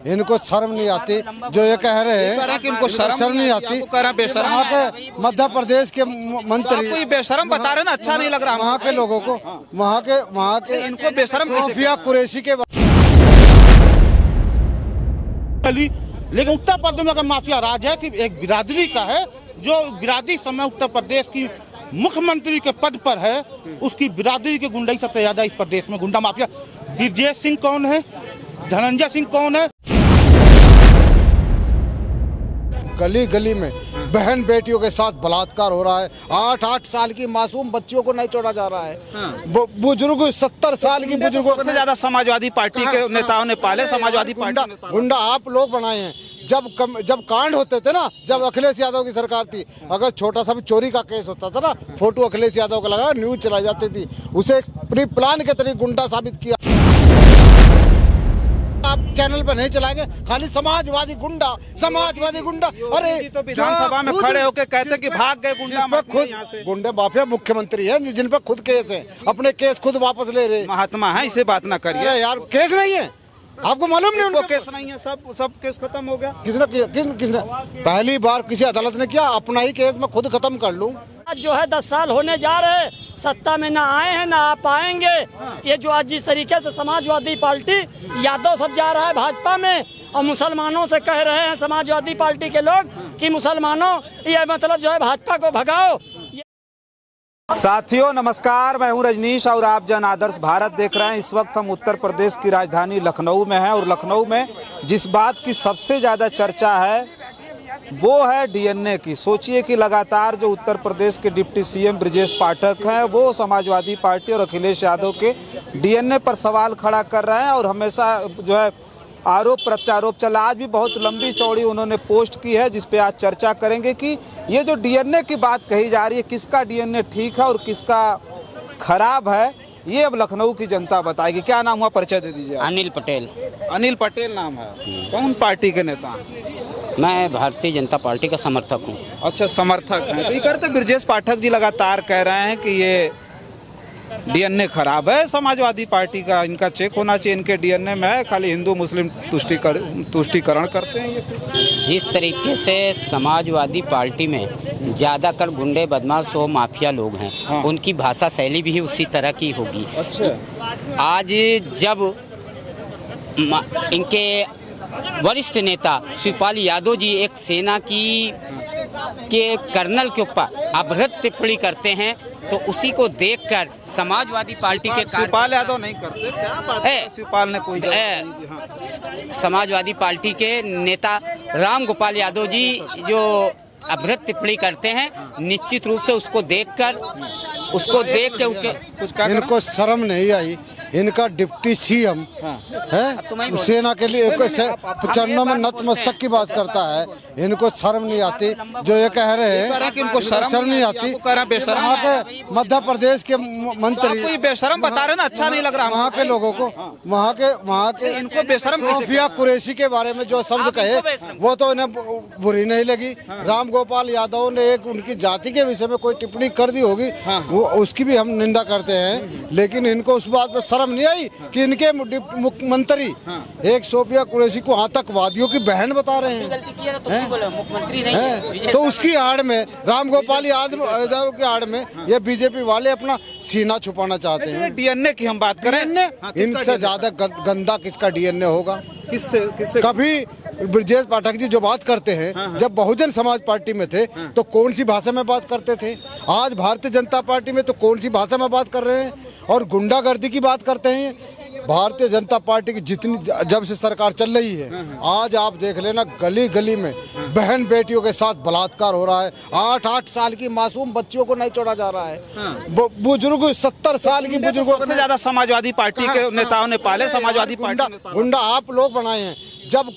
इनको शर्म नहीं आती जो ये कह रहे हैं कि इनको शर्म नहीं आती। वहाँ के मध्य प्रदेश के मंत्री बेशरम बता रहे ना, अच्छा नहीं लग रहा वहाँ के लोगों को, वहाँ के इनको बेशरम सोफिया कुरैशी के। लेकिन उत्तर प्रदेश में अगर माफिया राज है कि एक बिरादरी का है, जो बिरादरी समय उत्तर प्रदेश की मुख्यमंत्री के पद पर है, उसकी बिरादरी के गुंडा ही सबसे ज्यादा इस प्रदेश में गुंडा माफिया। ब्रजेश सिंह कौन है, धनंजय सिंह कौन है। गली गली में बहन बेटियों के साथ बलात्कार हो रहा है। 8-8 साल की मासूम बच्चियों को नहीं छोड़ा जा रहा है। बुजुर्ग 70 साल की बुजुर्गों को ज्यादा समाजवादी पार्टी के नेताओं ने पाले। समाजवादी गुंडा आप लोग बनाए हैं। जब कांड होते थे ना, जब अखिलेश यादव की सरकार थी, अगर छोटा सा भी चोरी का केस होता था ना, फोटो अखिलेश यादव का लगा, न्यूज चलाई जाती थी। उसे प्री प्लान के तरीके गुंडा साबित किया। आप चैनल पर नहीं चलाएंगे, खाली समाजवादी गुंडा, समाजवादी गुंडा। अरे तो विधानसभा में खड़े होकर कहते कि भाग गए गुंडा। खुद गुंडे माफिया मुख्यमंत्री है जिन पर खुद केस है, अपने केस खुद वापस ले रहे। महात्मा है, इसे बात ना करिए यार। केस नहीं है, आपको मालूम नहीं उनको केस नहीं है। सब केस खत्म हो गया। किसने पहली बार किसी अदालत ने किया, अपना ही केस मैं खुद खत्म कर लूं। जो है 10 साल होने जा रहे, सत्ता में ना आए हैं ना आ पाएंगे। ये जो आज जिस तरीके से समाजवादी पार्टी यादव सब जा रहा है भाजपा में, और मुसलमानों से कह रहे हैं समाजवादी पार्टी के लोग कि मुसलमानों ये मतलब जो है भाजपा को भगाओ। साथियों नमस्कार, मैं हूं रजनीश और आप जन आदर्श भारत देख रहे हैं। इस वक्त हम उत्तर प्रदेश की राजधानी लखनऊ में हैं और लखनऊ में जिस बात की सबसे ज़्यादा चर्चा है वो है डीएनए की। सोचिए कि लगातार जो उत्तर प्रदेश के डिप्टी सीएम ब्रजेश पाठक हैं, वो समाजवादी पार्टी और अखिलेश यादव के डीएनए पर सवाल खड़ा कर रहे हैं और हमेशा जो है आरोप प्रत्यारोप चला। आज भी बहुत लंबी चौड़ी उन्होंने पोस्ट की है जिस पे आज चर्चा करेंगे कि ये जो डीएनए की बात कही जा रही है, किसका डीएनए ठीक है और किसका खराब है, ये अब लखनऊ की जनता बताएगी। क्या नाम हुआ, परिचय दे दीजिए। अनिल पटेल। अनिल पटेल नाम है। कौन पार्टी के नेता? मैं भारतीय जनता पार्टी का समर्थक हूँ। अच्छा, समर्थक हैं। तो ये कहते ब्रजेश पाठक जी लगातार कह रहे हैं कि ये डीएनए खराब है समाजवादी पार्टी का, इनका चेक होना चाहिए, इनके डीएनए में है, खाली हिंदू मुस्लिम तुष्टिकरण करते हैं। ये जिस तरीके से समाजवादी पार्टी में ज़्यादातर गुंडे बदमाश और माफिया लोग हैं, हाँ। उनकी भाषा शैली भी उसी तरह की होगी। अच्छा। आज जब इनके वरिष्ठ नेता शिवपाल यादव जी एक सेना के कर्नल के ऊपर अभद्र टिप्पणी करते हैं, तो उसी को देखकर समाजवादी पार्टी के शिवपाल यादव नहीं करते, क्या बात है? शिवपाल ने कोई समाजवादी पार्टी के नेता राम गोपाल यादव जी जो अभद्र टिप्पणी करते हैं, निश्चित रूप से उसको देख के उनके इनको शर्म नहीं आई। इनका डिप्टी सीएम है, सेना के लिए चरणों में नतमस्तक की बात करता है। इनको शर्म नहीं आती जो ये कह रहे हैं कि इनको शर्म नहीं आती। वहाँ के मध्य प्रदेश के मंत्री बेशरम बता रहे ना, अच्छा नहीं लग रहा। वहाँ के लोगों को, वहाँ के इनको बेशरम सोफिया कुरैशी के बारे में जो शब्द कहे वो तो इन्हें बुरी नहीं लगी। राम गोपाल यादव ने एक उनकी जाति के विषय में कोई टिप्पणी कर दी होगी, वो उसकी भी हम निंदा करते हैं, लेकिन इनको उस बात पर शर्म नहीं आई कि इनके मुख्यमंत्री एक सोफिया कुरैशी को आतंकवादियों की बहन बता रहे हैं। मुख्यमंत्री नहीं है। तो उसकी आड़ में, राम गोपाल यादव की आड़ में ये बीजेपी वाले अपना सीना छुपाना चाहते हैं। डीएनए की हम बात करें, इनसे ज्यादा गंदा किसका डीएनए होगा? किससे? कभी ब्रजेश पाठक जी जो बात करते हैं, जब बहुजन समाज पार्टी में थे तो कौन सी भाषा में बात करते थे? आज भारतीय जनता पार्टी में तो कौन सी भाषा में बात कर रहे हैं? और गुंडागर्दी की बात करते हैं। भारतीय जनता पार्टी की जितनी जब से सरकार चल रही है, आज आप देख लेना गली गली में बहन बेटियों के साथ बलात्कार हो रहा है। 8-8 साल की मासूम बच्चियों को नहीं छोड़ा जा रहा है। बुजुर्ग 70 साल की बुजुर्गों को ज्यादा समाजवादी पार्टी के नेताओं ने पाले। समाजवादी गुंडा आप लोग बनाए हैं। जब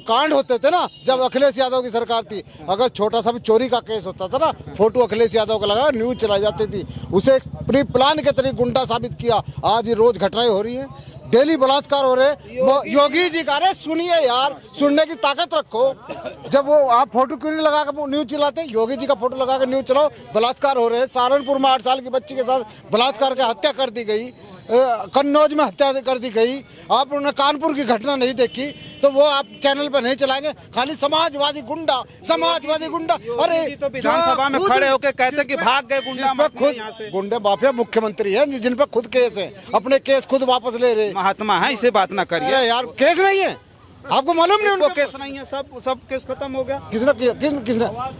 कांड होते थे ना, जब अखिलेश यादव की सरकार थी, अगर छोटा सा भी चोरी का केस होता था ना, फोटो अखिलेश यादव का लगा, न्यूज चलाई जाती थी। उसे प्री प्लान के तरीके गुंडा साबित किया। आज ये रोज घटनाएं हो रही हैं, डेली बलात्कार हो रहे। योगी जी का, अरे सुनिए यार, सुनने की ताकत रखो। जब वो आप फोटो क्यों नहीं लगा कर न्यूज चलाते हैं? योगी जी का फोटो लगा कर न्यूज चलाओ। बलात्कार हो रहे हैं, सहारनपुर में 8 साल की बच्ची के साथ बलात्कार की हत्या कर दी गई। कन्नौज में हत्या कर दी गई, आपने कानपुर की घटना नहीं देखी, तो वो आप चैनल पर नहीं चलाएंगे। खाली समाजवादी गुंडा, समाजवादी गुंडा। अरे तो विधानसभा में खड़े होकर कहते कि भाग गए गुंडा माफिया यहाँ से। गुंडे माफिया मुख्यमंत्री है जिन पर खुद केस है, अपने केस खुद वापस ले रहे। महात्मा है, इसे बात ना करिए। अरे यार केस नहीं है, आपको मालूम नहीं उनको उनका केस नहीं है, सब केस खत्म हो गया। किसने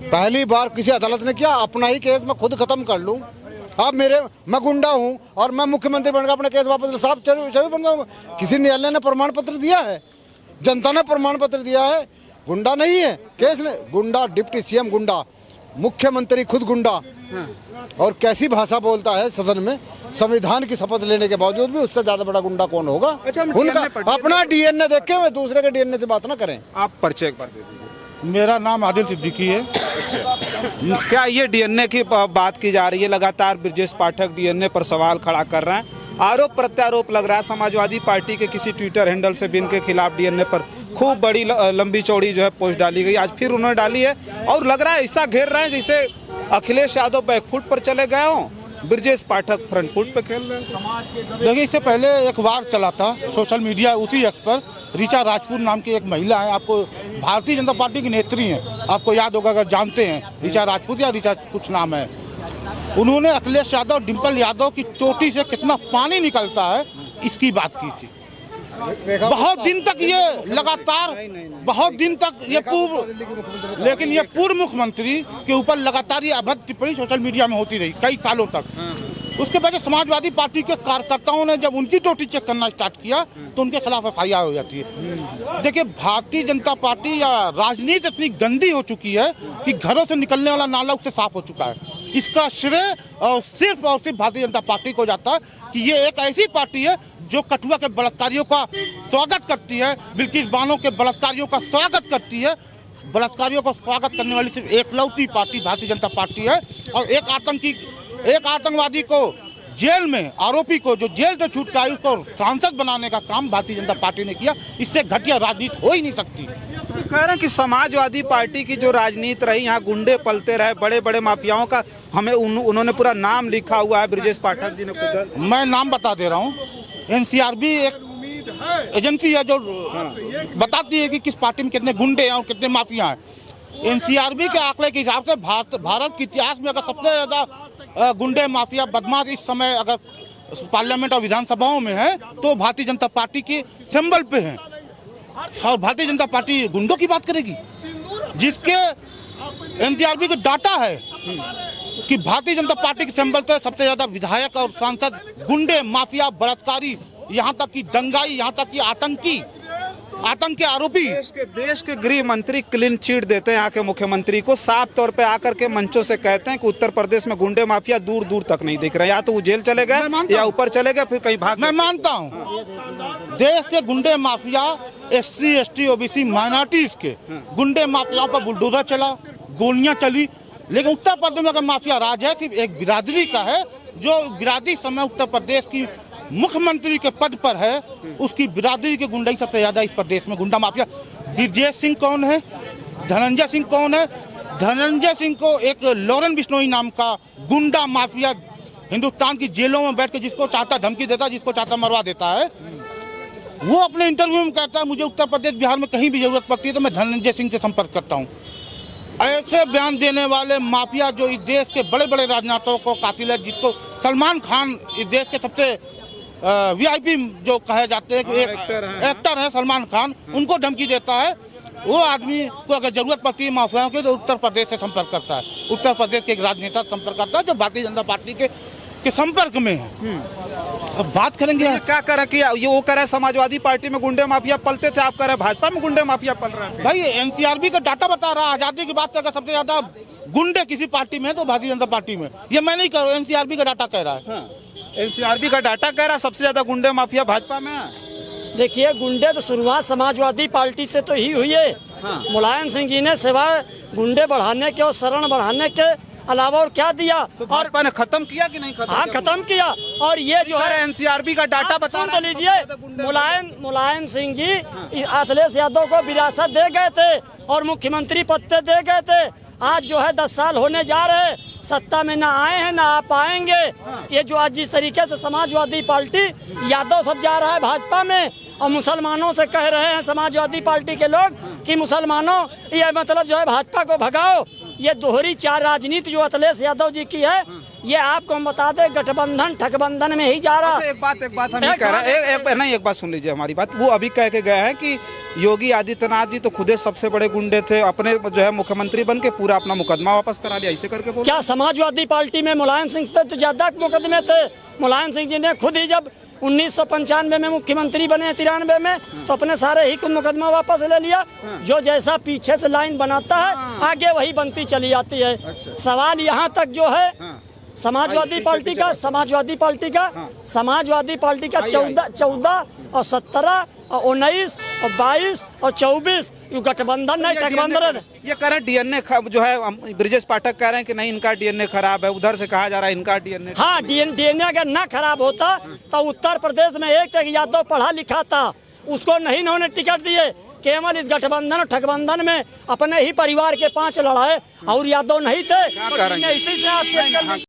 पहली बार किसी अदालत ने किया अपना ही केस मैं खुद खत्म कर लूं। अब मैं गुंडा हूं और मैं मुख्यमंत्री बनकर अपना केस वापस ले, साहब छवि बन जाऊंगा। किसी न्यायालय ने प्रमाण पत्र दिया है, जनता ने प्रमाण पत्र दिया है, गुंडा नहीं है केस ने। गुंडा डिप्टी सीएम गुंडा, मुख्यमंत्री खुद गुंडा। और कैसी भाषा बोलता है सदन में, संविधान की शपथ लेने के बावजूद भी उससे ज्यादा बड़ा गुंडा कौन होगा। अच्छा, उनका अपना डीएनए देख के हुए दूसरे के डीएनए से बात ना करें। आप परिचय एक बार दे दीजिए। मेरा नाम आदिल सिद्दीकी है। क्या ये डीएनए की बात की जा रही है? लगातार ब्रजेश पाठक डीएनए पर सवाल खड़ा कर रहे हैं। आरोप प्रत्यारोप लग रहा है समाजवादी पार्टी के किसी ट्विटर हैंडल से भी इनके खिलाफ डीएनए पर खूब बड़ी लंबी चौड़ी जो है पोस्ट डाली गई। आज फिर उन्होंने डाली है और लग रहा है ऐसा घेर रहे हैं जैसे अखिलेश यादव बैकफुट पर चले गए हों, ब्रजेश पाठक फ्रंट फुट पे खेल रहे हैं। देखिए, इससे पहले एक वार चला था सोशल मीडिया, उसी एक्स पर ऋचा राजपूत नाम की एक महिला है, आपको भारतीय जनता पार्टी की नेत्री हैं, आपको याद होगा अगर जानते हैं, ऋचा राजपूत या ऋचा कुछ नाम है। उन्होंने अखिलेश यादव, डिम्पल यादव की चोटी से कितना पानी निकलता है इसकी बात की थी। बहुत दिन तक ये लगातार, बहुत दिन तक ये लेकिन ये पूर्व मुख्यमंत्री के ऊपर लगातार ये अभद्र टिप्पणी सोशल मीडिया में होती रही कई सालों तक। उसके बाद समाजवादी पार्टी के कार्यकर्ताओं ने जब उनकी टोटी चेक करना स्टार्ट किया तो उनके खिलाफ एफआईआर हो जाती है। देखिए, भारतीय जनता पार्टी या राजनीति इतनी गंदी हो चुकी है कि घरों से निकलने वाला नाला उससे साफ हो चुका है। इसका श्रेय और सिर्फ भारतीय जनता पार्टी को जाता है कि ये एक ऐसी पार्टी है जो कठुआ के बलात्कारियों का स्वागत करती है, बिल्किस बानो के बलात्कारियों का स्वागत करती है। बलात्कारियों का स्वागत करने वाली सिर्फ एकलौती पार्टी भारतीय जनता पार्टी है। और एक आतंकवादी को जेल में, आरोपी को जो जेल से छूट के आई उसको सांसद बनाने का काम भारतीय जनता पार्टी ने किया। इससे घटिया राजनीति हो ही नहीं सकती। तो कह रहे हैं कि समाजवादी पार्टी की जो राजनीति रही, यहाँ गुंडे पलते रहे, बड़े बड़े माफियाओं का हमें उन्होंने पूरा नाम लिखा हुआ है। ब्रजेश पाठक जी ने खुद, मैं नाम बता दे रहा हूँ, एनसीआरबी एक एजेंसी है जो बताती है कि किस पार्टी में कितने गुंडे हैं और कितने माफिया हैं। एनसीआरबी के आंकड़े के हिसाब से भारत के इतिहास में अगर सबसे ज्यादा गुंडे, माफिया, बदमाश इस समय अगर पार्लियामेंट और विधानसभाओं में है तो भारतीय जनता पार्टी के सिंबल पे हैं। और भारतीय जनता पार्टी गुंडों की बात करेगी, जिसके एनसीआरबी का डाटा है कि भारतीय जनता पार्टी के सिंबल पे सबसे ज्यादा विधायक और सांसद गुंडे, माफिया, बलात्कारी, यहाँ तक कि दंगाई, यहाँ तक कि आतंक के आरोपी। देश के गृह मंत्री क्लीन चिट देते हैं यहाँ के मुख्यमंत्री को, साफ तौर पे आकर के मंचों से कहते हैं कि उत्तर प्रदेश में गुंडे माफिया दूर दूर तक नहीं दिख रहे, या तो वो जेल चले गए या ऊपर चले गए, फिर कहीं भाग। मैं मानता हूँ देश के गुंडे mafia, SC, ST, OBC minorities के गुंडे माफियाओं पर बुलडोजर चला, गोलियां चली, लेकिन उत्तर प्रदेश में अगर माफिया राज है सिर्फ एक बिरादरी का है, जो बिरादरी समय उत्तर प्रदेश की मुख्यमंत्री के पद पर है, उसकी बिरादरी के गुंडा ही सबसे ज्यादा इस प्रदेश में गुंडा माफिया। ब्रजेश सिंह कौन है, धनंजय सिंह कौन है? धनंजय सिंह को एक लॉरेन बिश्नोई नाम का गुंडा माफिया हिंदुस्तान की जेलों में बैठ के जिसको चाहता धमकी देता, जिसको चाहता मरवा देता है। वो अपने इंटरव्यू में कहता है मुझे उत्तर प्रदेश, बिहार में कहीं भी जरूरत पड़ती है तो मैं धनंजय सिंह से संपर्क करता हूँ। ऐसे बयान देने वाले माफिया जो इस देश के बड़े बड़े राजनेताओं को कातिल है, जिसको सलमान खान इस देश के सबसे VIP जो कहे जाते हैं कि एक एक्टर है सलमान खान, उनको धमकी देता है। वो आदमी को अगर जरूरत पड़ती है माफियाओं की तो उत्तर प्रदेश से संपर्क करता है, उत्तर प्रदेश के एक राजनेता संपर्क करता है जो भारतीय जनता पार्टी के संपर्क में है। अब बात करेंगे क्या कर रहे कि ये वो कह रहे समाजवादी पार्टी में गुंडे माफिया पलते थे, आप कह रहे भाजपा में गुंडे माफिया पल रहे हैं। भाई NCRB का डाटा बता रहा है, आजादी के बाद से अगर सबसे ज्यादा गुंडे किसी पार्टी में है तो भारतीय जनता पार्टी में। ये मैं नहीं कह रहा हूँ, NCRB का डाटा कह रहा है। NCRB का डाटा कह रहा है सबसे ज्यादा गुंडे माफिया भाजपा में है। देखिए, गुंडे तो शुरुआत समाजवादी पार्टी से तो ही हुई है। मुलायम सिंह जी ने सिवाय गुंडे बढ़ाने के और शरण बढ़ाने के अलावा और क्या दिया। तो और भाजपा ने खत्म किया कि नहीं खत्म हाँ किया? खत्म किया। और ये जो है एनसीआरबी का डाटा बता सुन तो लीजिए, मुलायम सिंह जी अखिलेश यादव को विरासत दे गए थे और मुख्यमंत्री पद दे गए थे। आज जो है 10 साल होने जा रहे, सत्ता में ना आए हैं ना आ पाएंगे। ये जो आज जिस तरीके से समाजवादी पार्टी यादव सब जा रहा है भाजपा में और मुसलमानों से कह रहे हैं समाजवादी पार्टी के लोग कि मुसलमानों ये मतलब जो है भाजपा को भगाओ, ये दोहरी चार राजनीति जो अखिलेश यादव जी की है, ये आपको हम बता दें गठबंधन ठगबंधन में ही जा रहा। एक बात हम ये कह रहे हैं, एक बात सुन लीजिए हमारी बात। वो अभी कह के गए हैं कि योगी आदित्यनाथ जी तो खुदे सबसे बड़े गुंडे थे, अपने जो है मुख्यमंत्री बन के पूरा अपना मुकदमा वापस करा लिया, ऐसे करके बोल। क्या समाजवादी पार्टी में मुलायम सिंह पे तो ज्यादा मुकदमे थे। मुलायम सिंह जी ने खुद ही जब 1995 में मुख्यमंत्री बने 93 में तो अपने सारे ही खुद मुकदमा वापस ले लिया। जो जैसा पीछे से लाइन बनाता है आगे वही बनती चली जाती है। सवाल यहाँ तक जो है समाजवादी पार्टी का 14 और 17 और 19 और 22 और 24 ये गठबंधन नहीं ठगबंधन। ये कह रहे डीएनए जो है ब्रिजेश पाठक कह रहे हैं कि नहीं इनका डीएनए खराब है, उधर से कहा जा रहा है इनका डीएनए। हाँ डीएनए अगर ना खराब होता तो उत्तर प्रदेश में एक यादव पढ़ा लिखा था, उसको नहीं इन्होंने टिकट दिए। केवल इस गठबंधन और ठगबंधन में अपने ही परिवार के 5 लड़ाए और यादव नहीं थे।